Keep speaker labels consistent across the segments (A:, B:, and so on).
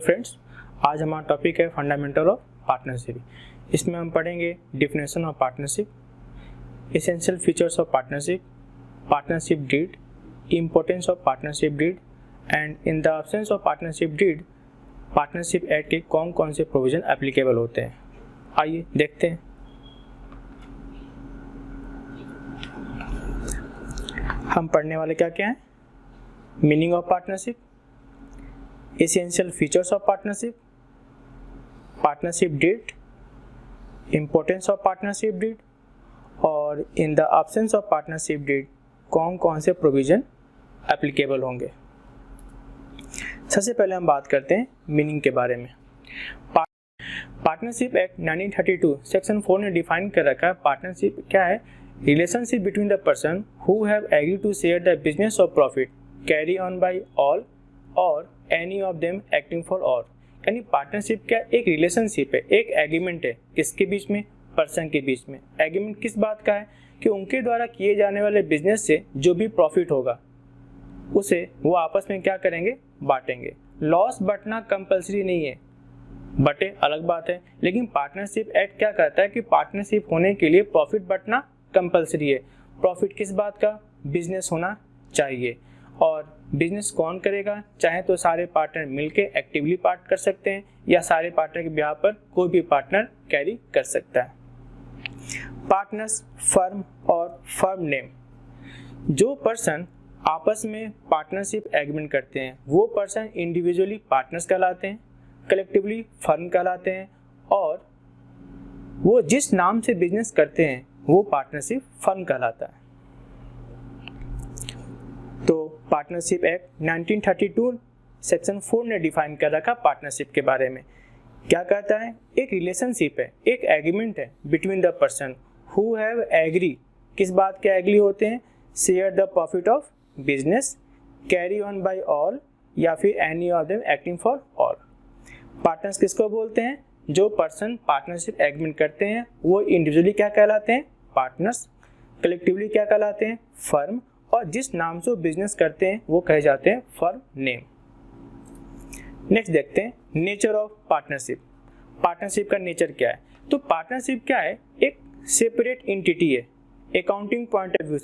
A: Friends, आज हमारा topic है फंडामेंटल ऑफ पार्टनरशिप। इसमें हम पढ़ेंगे definition of partnership, essential features of partnership, partnership deed, importance of partnership deed and in the absence of partnership deed partnership act के कौन कौन से प्रोविजन एप्लीकेबल होते हैं। आइए देखते हैं। हम पढ़ने वाले क्या क्या हैं? Meaning of partnership, essential features of partnership, partnership deed, importance of partnership deed और in the absence of partnership deed कौन कौन से प्रोविजन एप्लीकेबल होंगे। सबसे पहले हम बात करते हैं मीनिंग के बारे में। पार्टनरशिप एक्ट 1932 सेक्शन 4 ने डिफाइन कर रखा है पार्टनरशिप क्या है। Relationship between the person who have agree to share the business of profit carry on by all और any of them acting for all. यानी पार्टनरशिप क्या एक रिलेशनशिप है, एक एग्रीमेंट है। किसके बीच में? पर्सन के बीच में। एग्रीमेंट किस बात का है कि उनके द्वारा किए जाने वाले बिजनेस से जो भी प्रॉफिट होगा उसे वो आपस में क्या करेंगे? बांटेंगे। लॉस बंटना कंपलसरी नहीं है, बटे अलग बात है, लेकिन पार्टनरशिप एक्ट क्या कहता है कि पार्टनरशिप होने के लिए प्रॉफिट बंटना कंपलसरी है। प्रॉफिट किस बात का? बिजनेस होना चाहिए। और बिजनेस कौन करेगा? चाहे तो सारे पार्टनर मिलके एक्टिवली पार्ट कर सकते हैं या सारे पार्टनर के बिहाफ पर कोई भी पार्टनर कैरी कर सकता है। पार्टनर्स, फर्म और फर्म नेम। जो पर्सन आपस में पार्टनरशिप एग्रीमेंट करते हैं वो पर्सन इंडिविजुअली पार्टनर्स कहलाते हैं, कलेक्टिवली फर्म कहलाते हैं और वो जिस नाम से बिजनेस करते हैं वो पार्टनरशिप फर्म कहलाता है। तो पार्टनरशिप एक्ट 1932 सेक्शन 4 ने डिफाइन कर रखा पार्टनरशिप के बारे में। क्या कहता है? एक रिलेशनशिप है, एक एग्रीमेंट है between the person who have agree. किस बात के एग्री होते हैं? Share the profit of business carry on by all या फिर any of them acting for all. Partners किसको बोलते हैं? जो पर्सन पार्टनरशिप एग्रीमेंट करते हैं वो इंडिविजुअली क्या कहलाते हैं? पार्टनर्स। कलेक्टिवली क्या कहलाते हैं? फर्म। और जिस नाम से बिजनेस करते हैं वो कहे जाते हैं फर्म नेम। नेक्स्ट देखते हैं नेचर ऑफ पार्टनरशिप। पार्टनरशिप का नेचर क्या है? तो पार्टनरशिप क्या है? एक सेपरेट एंटिटी है। अकाउंटिंग पॉइंट ऑफ व्यू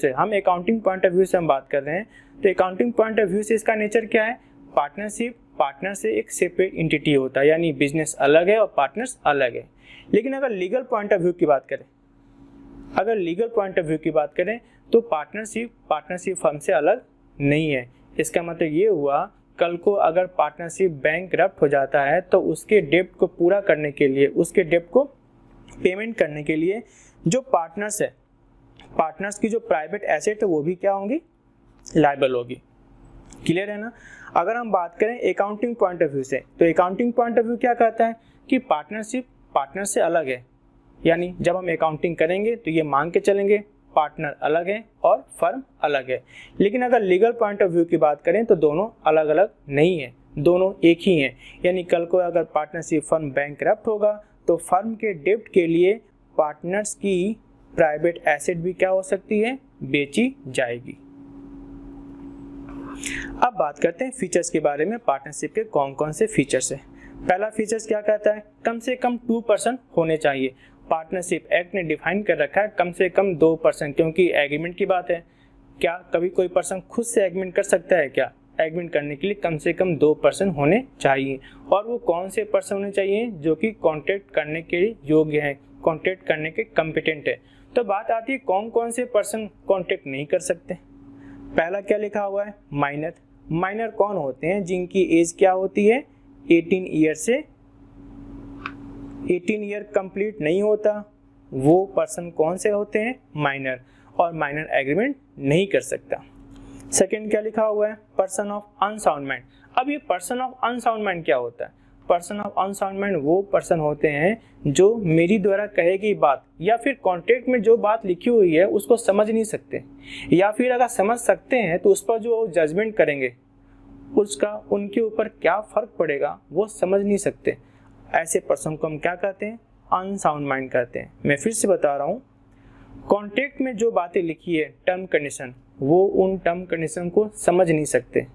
A: से हम बात कर रहे हैं, तो अकाउंटिंग पॉइंट ऑफ व्यू से इसका नेचर क्या है? पार्टनरशिप पार्टनर से एक सेपरेट एंटिटी होता है, यानी बिजनेस अलग है और पार्टनर्स अलग है। लेकिन अगर लीगल पॉइंट ऑफ व्यू की बात करें तो पार्टनरशिप फर्म से अलग नहीं है। इसका मतलब ये हुआ कल को अगर पार्टनरशिप बैंकरप्ट हो जाता है तो उसके डेब्ट को पूरा करने के लिए, उसके डेब्ट को पेमेंट करने के लिए जो पार्टनर्स है, पार्टनर्स की जो प्राइवेट एसेट है वो भी क्या होंगी? लायबल होगी। क्लियर है ना? अगर हम बात करें अकाउंटिंग पॉइंट ऑफ व्यू से, तो अकाउंटिंग पॉइंट ऑफ व्यू क्या कहता है कि पार्टनरशिप पार्टनर से अलग है। यानी जब हम अकाउंटिंग करेंगे तो ये मान के चलेंगे पार्टनर अलग है और फर्म अलग है। लेकिन अगर लीगल पॉइंट ऑफ व्यू की बात करें तो दोनों अलग अलग नहीं है, दोनों एक ही हैं। यानी कल को अगर पार्टनरशिप फर्म बैंकरप्ट होगा तो फर्म के डेब्ट के लिए पार्टनर्स की प्राइवेट एसेट भी क्या हो सकती है? बेची जाएगी। अब बात करते हैं फीचर्स के बारे में। पार्टनरशिप के कौन कौन से फीचर्स हैं? पहला फीचर्स क्या कहता है? कम से कम 2 पर्सन होने चाहिए। पार्टनरशिप एक्ट ने डिफाइन कर रखा है कम से कम 2 पर्सन, क्योंकि एग्रीमेंट की बात है। क्या कभी कोई पर्सन खुद से एग्रीमेंट कर सकता है क्या? एग्रीमेंट करने के लिए कम से कम 2 पर्सन होने चाहिए। और वो कौन से पर्सन होने चाहिए? जो कि कॉन्ट्रैक्ट करने के योग्य हैं, कॉन्ट्रैक्ट करने के कॉम्पिटेंट है। तो बात आती है कौन कौन से पर्सन कॉन्ट्रैक्ट नहीं कर सकते। पहला क्या लिखा हुआ है? माइनर। माइनर कौन होते हैं? जिनकी एज क्या होती है? 18 ईयर से 18 ईयर कंप्लीट नहीं होता, वो पर्सन कौन से होते हैं? माइनर। और माइनर एग्रीमेंट नहीं कर सकता। सेकंड क्या लिखा हुआ है? Person of unsound mind. अब ये पर्सन ऑफ अनसाउंड माइंड क्या होता है? पर्सन ऑफ अनसाउंड माइंड वो पर्सन होते हैं जो मेरी द्वारा कही गई बात या फिर कॉन्ट्रैक्ट में जो बात लिखी हुई है उसको समझ नहीं सकते, या फिर अगर समझ सकते हैं तो उस पर जो जजमेंट करेंगे उसका उनके ऊपर क्या फर्क पड़ेगा वो समझ नहीं सकते। ऐसे पर्सन को हम क्या कहते हैं? अनसाउंड माइंड कहते हैं। मैं फिर से बता रहा हूँ, कॉन्ट्रैक्ट में जो बातें लिखी है टर्म कंडीशन, वो उन टर्म कंडीशन को समझ नहीं सकते,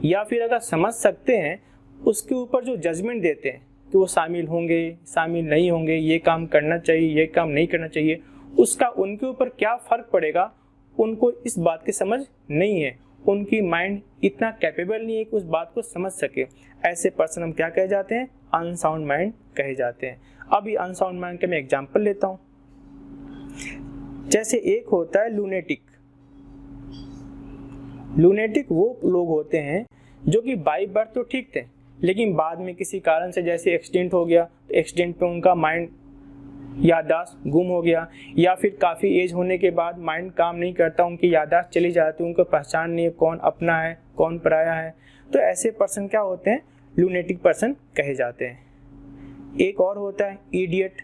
A: या फिर अगर समझ सकते हैं उसके ऊपर जो जजमेंट देते हैं कि वो शामिल होंगे, शामिल नहीं होंगे, ये काम करना चाहिए, ये काम नहीं करना चाहिए, उसका उनके ऊपर क्या फ़र्क पड़ेगा, उनको इस बात की समझ नहीं है। उनकी माइंड इतना कैपेबल नहीं है कि उस बात को समझ सके। ऐसे पर्सन हम क्या कहे जाते हैं? अनसाउंड माइंड कहे जाते हैं। अब ये अनसाउंड माइंड का मैं एग्जांपल लेता हूँ। जैसे एक होता है लूनेटिक। लूनेटिक वो लोग होते हैं जो कि बाई बर्थ तो ठीक थे, लेकिन बाद में किसी कारण से जैसे एक्सीडेंट हो गया तो एक्सीडेंट पे उनका माइंड याददाश्त गुम हो गया, या फिर काफ़ी एज होने के बाद माइंड काम नहीं करता, उनकी याददाश्त चली जाती है, उनको पहचान नहीं है कौन अपना है कौन पराया है। तो ऐसे पर्सन क्या होते हैं? लूनेटिक पर्सन कहे जाते हैं। एक और होता है इडियट।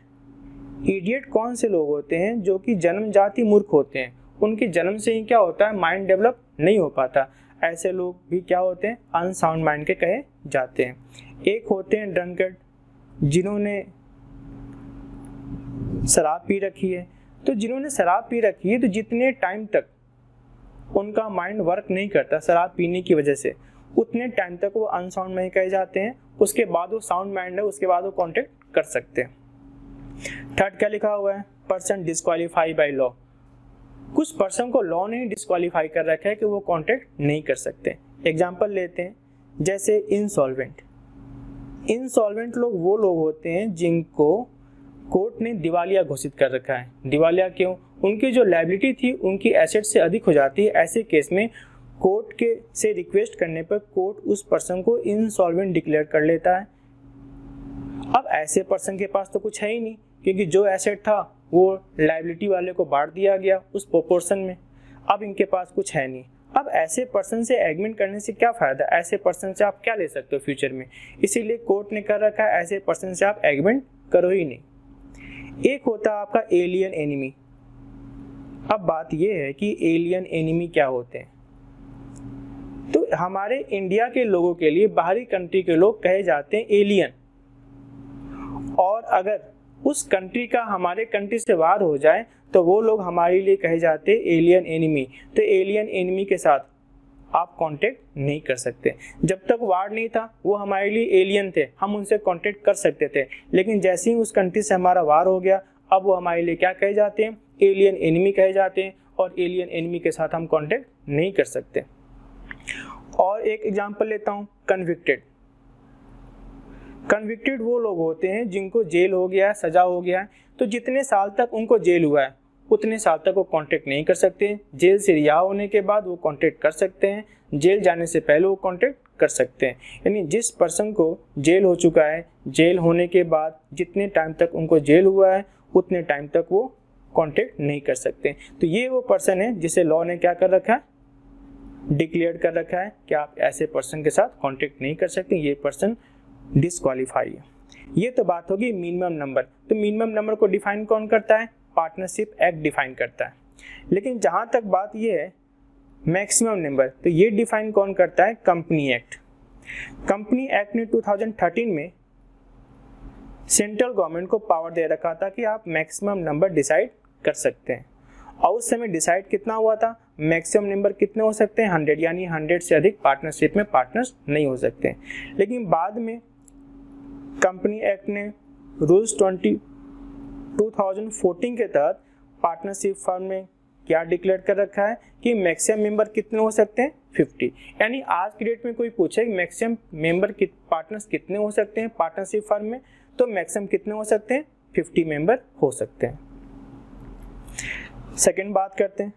A: इडियट कौन से लोग होते हैं? जो कि जन्मजाति मूर्ख होते हैं, उनके जन्म से ही क्या होता है? माइंड डेवलप नहीं हो पाता। ऐसे लोग भी क्या होते हैं? अनसाउंड माइंड के कहे जाते हैं। एक होते हैं ड्रंकर्ड, जिन्होंने शराब पी रखी है। तो जिन्होंने शराब पी रखी है तो जितने टाइम तक उनका माइंड वर्क नहीं करता शराब पीने की वजह से, उतने टाइम तक वो अनसाउंड माइंड कहे जाते हैं। उसके बाद वो साउंड माइंड है, उसके बाद वो कॉन्टेक्ट कर सकते हैं। थर्ड क्या लिखा हुआ है? Person disqualify by law. कुछ पर्सन को लॉ ने डिस्क्वालीफाई कर रखा है कि वो कॉन्टेक्ट नहीं कर सकते। एग्जाम्पल लेते हैं, जैसे इंसॉल्वेंट। इंसॉल्वेंट लोग वो लोग होते हैं जिनको कोर्ट ने दिवालिया घोषित कर रखा है। दिवालिया क्यों? उनकी जो लायबिलिटी थी उनकी एसेट से अधिक हो जाती है। ऐसे केस में कोर्ट के से रिक्वेस्ट करने पर कोर्ट उस पर्सन को इंसॉल्वेंट डिक्लेयर कर लेता है। अब ऐसे पर्सन के पास तो कुछ है ही नहीं, क्योंकि जो एसेट था वो लायबिलिटी वाले को बांट दिया गया उस प्रोपोर्शन में। अब इनके पास कुछ है नहीं। अब ऐसे पर्सन से एग्रीमेंट करने से क्या फ़ायदा? ऐसे पर्सन से आप क्या ले सकते हो फ्यूचर में? इसीलिए कोर्ट ने कर रखा है ऐसे पर्सन से आप एग्रीमेंट करो ही नहीं। एक होता है आपका एलियन एनिमी। अब बात यह है कि एलियन एनिमी क्या होते हैं? तो हमारे इंडिया के लोगों के लिए बाहरी कंट्री के लोग कहे जाते हैं एलियन, और अगर उस कंट्री का हमारे कंट्री से वार हो जाए तो वो लोग हमारे लिए कहे जाते हैं एलियन एनिमी। तो एलियन एनिमी के साथ आप कांटेक्ट नहीं कर सकते। जब तक वार नहीं था वो हमारे लिए एलियन थे, हम उनसे कांटेक्ट कर सकते थे, लेकिन जैसे ही उस कंट्री से हमारा वार हो गया अब वो हमारे लिए क्या कहे जाते हैं? एलियन एनिमी कहे जाते हैं, और एलियन एनिमी के साथ हम कांटेक्ट नहीं कर सकते। और एक एग्जांपल लेता हूँ, कन्विक्टेड। कन्विक्टेड वो लोग होते हैं जिनको जेल हो गया है, सजा हो गया है, तो जितने साल तक उनको जेल हुआ है उतने साल तक वो कांटेक्ट नहीं कर सकते। जेल से रिहा होने के बाद वो कांटेक्ट कर सकते हैं, जेल जाने से पहले वो कांटेक्ट कर सकते हैं। यानी जिस पर्सन को जेल हो चुका है, जेल होने के बाद जितने टाइम तक उनको जेल हुआ है उतने टाइम तक वो कांटेक्ट नहीं कर सकते। तो ये वो पर्सन है जिसे लॉ ने क्या कर रखा है? डिक्लेयर कर रखा है कि आप ऐसे पर्सन के साथ कांटेक्ट नहीं कर सकते, ये पर्सन डिस्क्वालीफाई है। ये तो बात होगी मिनिमम नंबर। तो मिनिमम नंबर को डिफाइन कौन करता है? पार्टनरशिप एक्ट डिफाइन करता है। लेकिन जहां तक बात ये है मैक्सिमम नंबर, तो ये डिफाइन कौन करता है? Company act. कंपनी एक्ट ने 2013 में सेंट्रल गवर्नमेंट को पावर दे रखा था कि आप मैक्सिमम नंबर डिसाइड कर सकते हैं, और उस समय डिसाइड कितना हुआ था? मैक्सिमम नंबर कितने हो सकते हैं? 100, यानी 100 से अधिक पार्टनरशिप में पार्टनर्स नहीं हो सकते। लेकिन बाद में कंपनी एक्ट ने रूल्स 2014 के तहत पार्टनरशिप फर्म में क्या डिक्लेयर कर रखा है कि मैक्सिमम मेंबर कितने हो सकते हैं? 50। यानी आज की डेट में कोई पूछे मैक्सिमम मेंबर पार्टनर्स कितने हो सकते हैं पार्टनरशिप फर्म में, तो मैक्सिमम कितने हो सकते हैं? 50 मेंबर हो सकते हैं। सेकेंड बात करते हैं।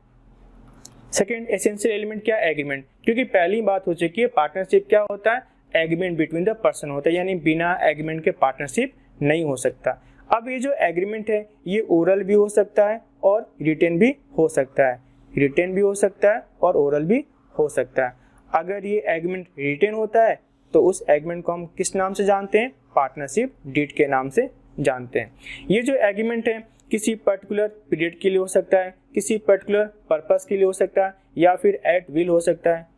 A: सेकेंड एसेंशियल एलिमेंट क्या? एग्रीमेंट। क्योंकि पहली बात हो चुकी है पार्टनरशिप क्या होता है? एग्रीमेंट बिटवीन द पर्सन होता है, यानी बिना एग्रीमेंट के पार्टनरशिप नहीं हो सकता। अब ये जो एग्रीमेंट है ये ओरल भी हो सकता है और रिटेन भी हो सकता है। रिटेन भी हो सकता है और ओरल भी हो सकता है। अगर ये एग्रीमेंट रिटेन होता है तो उस एग्रीमेंट को हम किस नाम से जानते हैं? पार्टनरशिप डीड के नाम से जानते हैं। ये जो एग्रीमेंट है किसी पर्टिकुलर पीरियड के लिए हो सकता है, किसी पर्टिकुलर पर्पस के लिए हो सकता है, या फिर एट विल हो सकता है।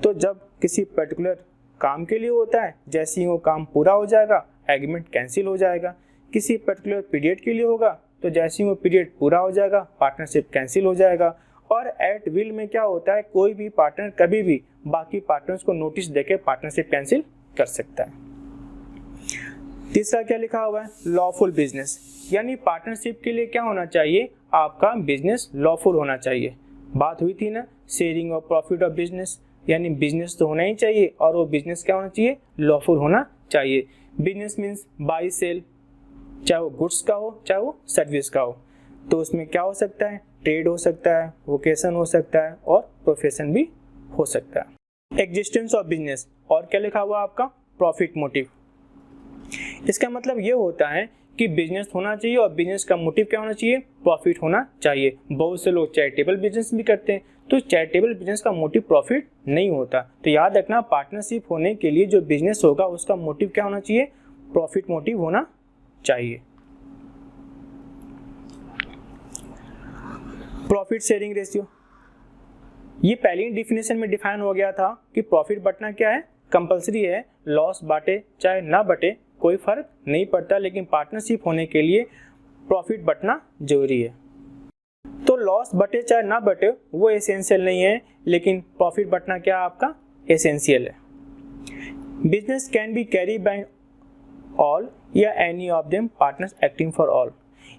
A: तो जब किसी पर्टिकुलर काम के लिए होता है, जैसे ही वो काम पूरा हो जाएगा एग्रीमेंट कैंसिल हो जाएगा। किसी पर्टिकुलर पीरियड के लिए होगा तो जैसे ही वो पीरियड पूरा हो जाएगा पार्टनरशिप कैंसिल हो जाएगा। और एट विल में क्या होता है? कोई भी पार्टनर कभी भी बाकी पार्टनर्स को नोटिस देके पार्टनरशिप कैंसिल कर सकता है। तीसरा क्या लिखा हुआ है, लॉफुल बिजनेस, यानी पार्टनरशिप के लिए क्या होना चाहिए, आपका बिजनेस लॉफुल होना चाहिए। बात हुई थी ना sharing of profit of business, यानी बिजनेस तो होना ही चाहिए और वो बिजनेस क्या होना चाहिए, लॉफुल होना चाहिए। बिजनेस मीन्स बाई सेल, चाहे वो गुड्स का हो चाहे वो सर्विस का हो, तो उसमें क्या हो सकता है, ट्रेड हो सकता है, वोकेशन हो सकता है और प्रोफेशन भी हो सकता है। एग्जिस्टेंस ऑफ बिजनेस, और क्या लिखा हुआ आपका, प्रॉफिट मोटिव। इसका मतलब ये होता है कि बिजनेस होना चाहिए और बिजनेस का मोटिव क्या होना चाहिए, प्रॉफिट होना चाहिए। बहुत से लोग चैरिटेबल बिजनेस भी करते हैं, तो चैरिटेबल बिजनेस का मोटिव प्रॉफिट नहीं होता। तो याद रखना पार्टनरशिप होने के लिए जो बिजनेस होगा उसका मोटिव क्या होना चाहिए, प्रॉफिट मोटिव होना चाहिए। प्रॉफिट शेयरिंग रेशियो, ये पहली डिफिनेशन में डिफाइन हो गया था कि प्रॉफिट बंटना क्या है, कंपलसरी है, लॉस बांटे चाहे ना बटे कोई फर्क नहीं पड़ता, लेकिन पार्टनरशिप होने के लिए प्रॉफिट बंटना जरूरी है। तो लॉस बटे चाहे ना बटे वो एसेंशियल नहीं है, लेकिन प्रॉफिट बंटना क्या आपका एसेंशियल है। Business can be carry by all या any of them partners acting for all,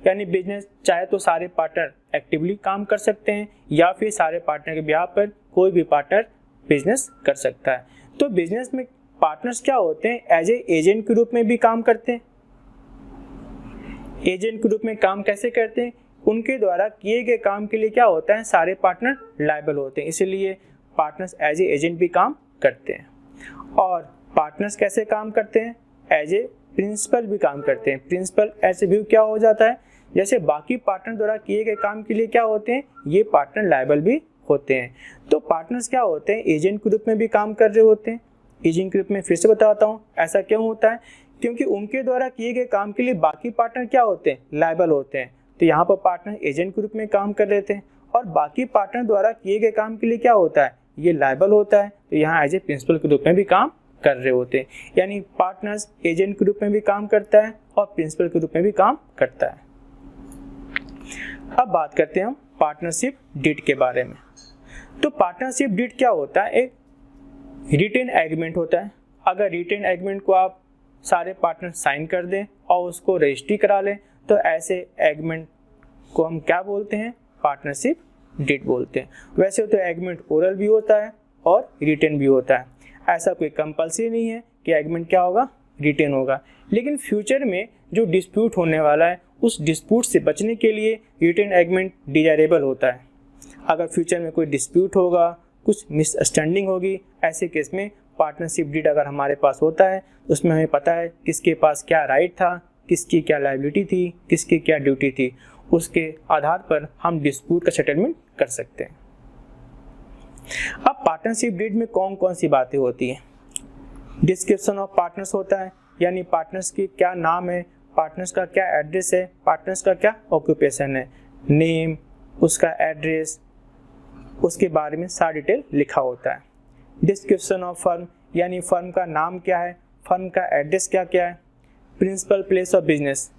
A: यानी बिजनेस चाहे तो सारे पार्टनर एक्टिवली काम कर सकते हैं या फिर सारे पार्टनर के बिहाफ पर कोई भी पार्टनर बिजनेस कर सकता है। तो बिजनेस में पार्टनर्स क्या होते हैं, एज ए एजेंट के रूप में भी काम करते हैं। एजेंट के रूप में काम कैसे करते हैं, उनके द्वारा किए गए काम के लिए क्या होता है, सारे पार्टनर लायबल होते हैं, इसीलिए पार्टनर्स एज ए एजेंट भी काम करते हैं। और पार्टनर्स कैसे काम करते हैं, एज ए प्रिंसिपल भी काम करते हैं। प्रिंसिपल ऐसे व्यू क्या हो जाता है, जैसे बाकी पार्टनर द्वारा किए गए काम के लिए क्या होते हैं, ये पार्टनर लायबल भी होते हैं। तो पार्टनर्स क्या होते हैं, एजेंट के रूप में भी काम कर रहे होते हैं। एजेंट के रूप में फिर से बताता हूँ, ऐसा क्यों होता है, क्योंकि उनके द्वारा किए गए काम के लिए बाकी पार्टनर क्या होते हैं, लायबल होते हैं। तो यहाँ पर पार्टनर एजेंट के रूप में काम कर रहे थे और बाकी पार्टनर द्वारा किए गए काम के लिए क्या होता है, ये लायबल होता है। तो यहाँ एज ए प्रिंसिपल के रूप में भी काम कर रहे होते हैं, यानी पार्टनर्स एजेंट के रूप में भी काम करता है और प्रिंसिपल के रूप में भी काम करता है। अब बात करते हैं हम पार्टनरशिप डीड के बारे में। तो पार्टनरशिप डीड क्या होता है, एक रिटेन एग्रीमेंट होता है। अगर रिटेन एग्रीमेंट को आप सारे पार्टनर साइन कर दें और उसको रजिस्ट्री करा लें तो ऐसे एग्रीमेंट को हम क्या बोलते हैं, पार्टनरशिप डीड बोलते हैं। वैसे तो एग्रीमेंट ओरल भी होता है और रिटेन भी होता है, ऐसा कोई कंपल्सरी नहीं है कि एग्रीमेंट क्या होगा, रिटेन होगा। लेकिन फ्यूचर में जो डिस्प्यूट होने वाला है उस डिस्प्यूट से बचने के लिए रिटेन एग्रीमेंट डिजायरेबल होता है। अगर फ्यूचर में कोई डिस्प्यूट होगा, कुछ मिसअंडरस्टैंडिंग होगी, ऐसे केस में पार्टनरशिप डीड अगर हमारे पास होता है उसमें हमें पता है किसके पास क्या राइट था, किसकी क्या लायबिलिटी थी, किसकी क्या ड्यूटी थी, उसके आधार पर हम डिस्प्यूट का सेटलमेंट कर सकते हैं। अब पार्टनरशिप डीड में कौन कौन सी बातें होती हैं, डिस्क्रिप्शन ऑफ पार्टनर्स होता है, यानी पार्टनर्स की क्या नाम है, पार्टनर्स का क्या एड्रेस है, पार्टनर्स का क्या ऑक्यूपेशन है, नेम, उसका एड्रेस, उसके बारे में सारा डिटेल लिखा होता है। डिस्क्रिप्शन ऑफ फर्म, यानी फर्म का नाम क्या है, फर्म का एड्रेस क्या क्या है, प्रिंसिपल प्लेस ऑफ बिजनेस,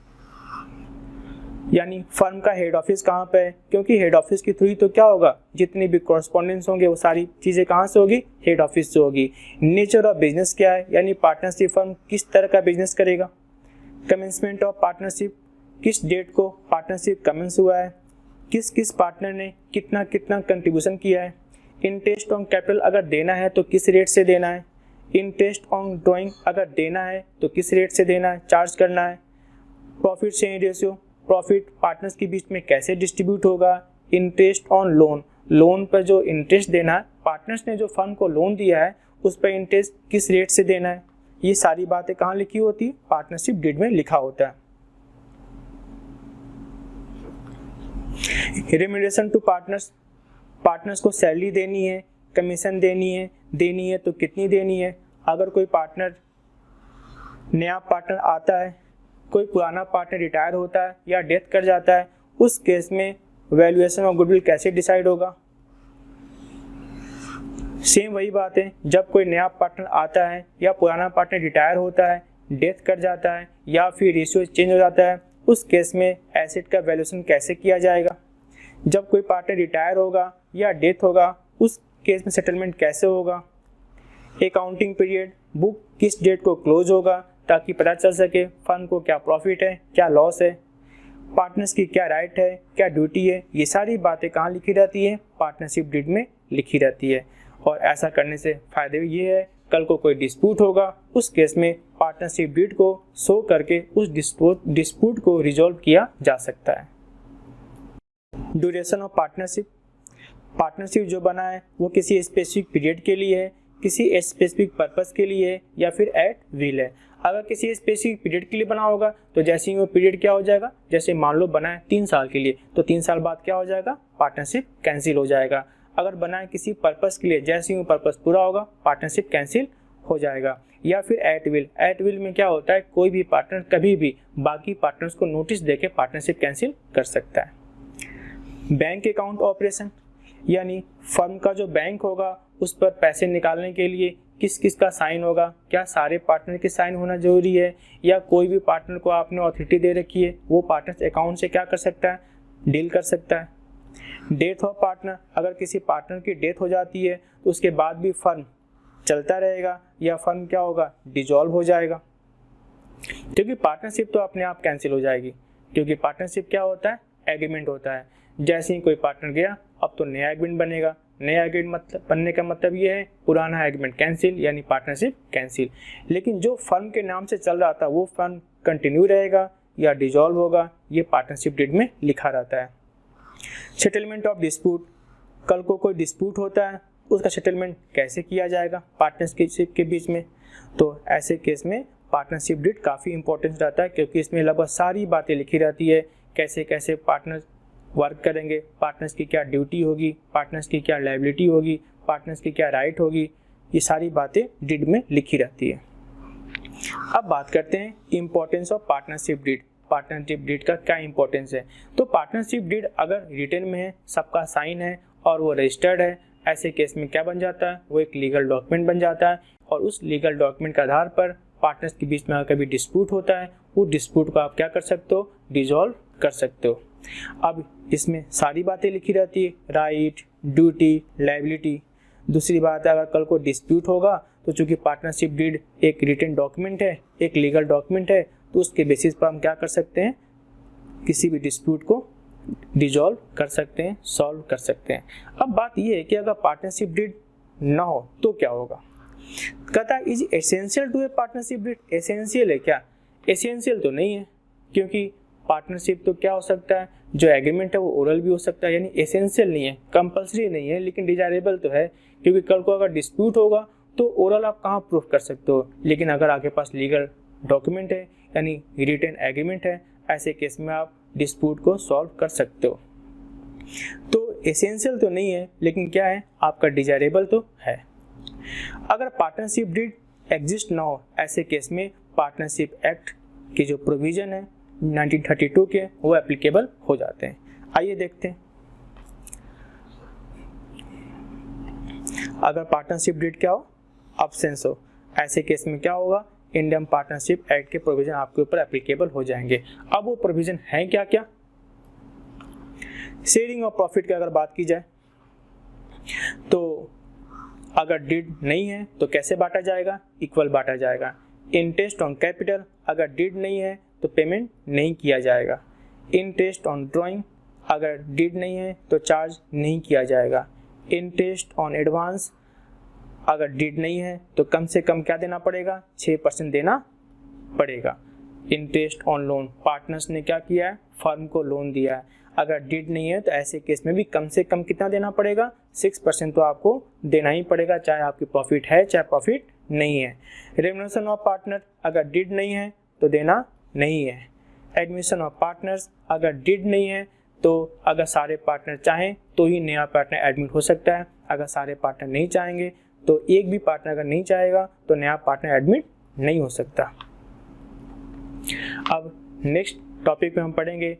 A: यानी फर्म का हेड ऑफिस कहाँ पे है, क्योंकि हेड ऑफिस के थ्रू ही तो क्या होगा, जितनी भी कॉरस्पॉन्डेंस होंगे वो सारी चीज़ें कहाँ से होगी, हेड ऑफिस से होगी। नेचर ऑफ बिजनेस क्या है, यानी पार्टनरशिप फर्म किस तरह का बिजनेस करेगा। कमेंसमेंट ऑफ पार्टनरशिप, किस डेट को पार्टनरशिप कमेंस हुआ है, किस किस पार्टनर ने कितना कितना कंट्रीब्यूशन किया है। इंटरेस्ट ऑन कैपिटल अगर देना है तो किस रेट से देना है, इंटरेस्ट ऑन ड्राइंग अगर देना है तो किस रेट से देना है, चार्ज करना है। Profit sharing ratio, profit partners के बीच में कैसे डिस्ट्रीब्यूट होगा। इंटरेस्ट ऑन लोन, लोन पर जो इंटरेस्ट देना है, पार्टनर्स ने जो फर्म को लोन दिया है उस पर इंटरेस्ट किस रेट से देना है। ये सारी बातें कहाँ लिखी होती है, पार्टनरशिप डीड में लिखा होता है। रेम्यूनरेशन टू पार्टनर्स, पार्टनर्स को सैलरी देनी है, कमीशन देनी है तो कितनी देनी है। अगर कोई पार्टनर नया पार्टनर आता है, कोई पुराना पार्टनर रिटायर होता है या डेथ कर जाता है, उस केस में वैल्यूएशन ऑफ गुडविल कैसे डिसाइड होगा। सेम वही बात है, जब कोई नया पार्टनर आता है या पुराना पार्टनर रिटायर होता है, डेथ कर जाता है या फिर रेशियो चेंज हो जाता है, उस केस में एसेट का वैल्यूएशन कैसे किया जाएगा। जब कोई पार्टनर रिटायर होगा या डेथ होगा, उस केस में सेटलमेंट कैसे होगा। अकाउंटिंग पीरियड, बुक किस डेट को क्लोज होगा, ताकि पता चल सके फर्म को क्या प्रॉफिट है, क्या लॉस है, पार्टनर्स की क्या राइट है, क्या ड्यूटी है। ये सारी बातें कहाँ लिखी रहती है, पार्टनरशिप डीड में लिखी रहती है। और ऐसा करने से फायदे ये है, कल को कोई डिस्प्यूट होगा, उस केस में पार्टनरशिप डीड को शो करके उस डिस्प्यूट को रिजॉल्व किया जा सकता है। ड्यूरेशन ऑफ पार्टनरशिप, पार्टनरशिप जो बना है वो किसी स्पेसिफिक पीरियड के लिए है, किसी स्पेसिफिक पर्पस के लिए है, या फिर एट विल है। अगर किसी स्पेसिफिक पीरियड के लिए बना होगा तो जैसे ही वो पीरियड क्या हो जाएगा, जैसे मान लो बना है 3 साल के लिए, तो 3 साल बाद क्या हो जाएगा, पार्टनरशिप कैंसिल हो जाएगा। अगर बना है किसी पर्पस के लिए, जैसे ही वो पर्पस पूरा होगा पार्टनरशिप कैंसिल हो जाएगा। या फिर एट विल, एट विल में क्या होता है, कोई भी पार्टनर कभी भी बाकी पार्टनर्स को नोटिस देके पार्टनरशिप कैंसिल कर सकता है। बैंक अकाउंट ऑपरेशन, यानी फर्म का जो बैंक होगा उस पर पैसे निकालने के लिए किस किस का साइन होगा, क्या सारे पार्टनर के साइन होना जरूरी है, या कोई भी पार्टनर को आपने अथॉरिटी दे रखी है, वो पार्टनर्स अकाउंट से क्या कर सकता है, डील कर सकता है। डेथ ऑफ पार्टनर, अगर किसी पार्टनर की डेथ हो जाती है तो उसके बाद भी फर्म चलता रहेगा, या फर्म क्या होगा, डिजॉल्व हो जाएगा। क्योंकि पार्टनरशिप तो अपने आप कैंसिल हो जाएगी, क्योंकि पार्टनरशिप क्या होता है, एग्रीमेंट होता है। जैसे ही कोई पार्टनर गया अब तो नया एग्रीमेंट बनेगा, नया एग्रीमेंट बनने का मतलब ये है पुराना एग्रीमेंट कैंसिल, यानी पार्टनरशिप कैंसिल। लेकिन जो फर्म के नाम से चल रहा था वो फर्म कंटिन्यू रहेगा या डिजॉल्व होगा, ये पार्टनरशिप डीड में लिखा रहता है। सेटलमेंट ऑफ डिस्प्यूट, कल को कोई डिस्प्यूट होता है उसका सेटलमेंट कैसे किया जाएगा पार्टनरशिप के बीच में, तो ऐसे केस में पार्टनरशिप डीड काफ़ी इंपॉर्टेंस रहता है, क्योंकि इसमें लगभग सारी बातें लिखी रहती है, कैसे कैसे पार्टनर वर्क करेंगे, पार्टनर्स की क्या ड्यूटी होगी, पार्टनर्स की क्या लायबिलिटी होगी, पार्टनर्स की क्या राइट होगी, ये सारी बातें डीड में लिखी रहती है। अब बात करते हैं importance of partnership deed. Partnership deed का क्या इंपॉर्टेंस है, तो पार्टनरशिप डीड अगर रिटन में है, सबका साइन है और वो रजिस्टर्ड है, ऐसे केस में क्या बन जाता है, वो एक लीगल डॉक्यूमेंट बन जाता है। और उस लीगल डॉक्यूमेंट के आधार पर पार्टनर्स के बीच में अगर कभी डिस्प्यूट होता है, वो डिस्प्यूट को आप क्या कर सकते हो, डिजॉल्व कर सकते हो। अब इसमें सारी बातें लिखी रहती है, राइट, ड्यूटी, लायबिलिटी। दूसरी बात है, अगर कल को डिस्प्यूट होगा तो चूंकि पार्टनरशिप डीड एक रिटन डॉक्यूमेंट है, एक लीगल डॉक्यूमेंट है, तो उसके बेसिस पर हम क्या कर सकते हैं, किसी भी डिस्प्यूट को डिजॉल्व कर सकते हैं, सॉल्व कर सकते हैं। अब बात यह है कि अगर पार्टनरशिप डीड ना हो तो क्या होगा। कहता है is essential to a partnership deed, essential है क्या, एसेंशियल तो नहीं है, क्योंकि पार्टनरशिप तो क्या हो सकता है, जो एग्रीमेंट है वो ओरल भी हो सकता है, यानी एसेंशियल नहीं है, कंपलसरी नहीं है, लेकिन डिजायरेबल तो है, क्योंकि कल को अगर डिस्प्यूट होगा तो ओरल आप कहाँ प्रूफ कर सकते हो, लेकिन अगर आपके पास लीगल डॉक्यूमेंट है यानी रिटन एग्रीमेंट है, ऐसे केस में आप डिस्प्यूट को सॉल्व कर सकते हो। तो एसेंशियल तो नहीं है, लेकिन क्या है, आपका डिजायरेबल तो है। अगर पार्टनरशिप डीड एग्जिस्ट ना हो, ऐसे केस में पार्टनरशिप एक्ट की जो प्रोविजन है 1932 के, वो एप्लीकेबल हो जाते हैं। आइए देखते हैं, अगर पार्टनरशिप डीड क्या हो, अब्सेंस हो, ऐसे केस में क्या होगा, इंडियन पार्टनरशिप एक्ट के प्रोविजन आपके ऊपर एप्लीकेबल हो जाएंगे। अब वो प्रोविजन है क्या क्या, शेयरिंग ऑफ प्रॉफिट की अगर बात की जाए तो अगर डीड नहीं है तो कैसे बांटा जाएगा, इक्वल बांटा जाएगा। इंटरेस्ट ऑन कैपिटल, अगर डीड नहीं है तो पेमेंट नहीं किया जाएगा। इंटरेस्ट ऑन ड्राइंग, अगर डीड नहीं है तो चार्ज नहीं किया जाएगा। इंटरेस्ट ऑन एडवांस, अगर डीड नहीं है तो कम से कम क्या देना पड़ेगा, 6% देना पड़ेगा। इंटरेस्ट ऑन लोन, पार्टनर्स ने क्या किया है, फर्म को लोन दिया है, अगर डीड नहीं है तो ऐसे केस में भी कम से कम कितना देना पड़ेगा, 6% तो आपको देना ही पड़ेगा, चाहे आपकी प्रॉफिट है चाहे प्रॉफिट नहीं है। रेम्युनरेशन ऑफ पार्टनर, अगर डीड नहीं है तो देना नहीं है। एडमिशन ऑफ पार्टनर्स, अगर डीड नहीं है तो अगर सारे पार्टनर चाहें तो ही नया पार्टनर एडमिट हो सकता है, अगर सारे पार्टनर नहीं चाहेंगे तो एक भी पार्टनर अगर नहीं चाहेगा तो नया पार्टनर एडमिट नहीं हो सकता। अब नेक्स्ट टॉपिक में हम पढ़ेंगे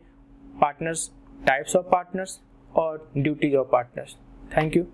A: पार्टनर्स, टाइप्स ऑफ पार्टनर्स और duties of partners. Thank you.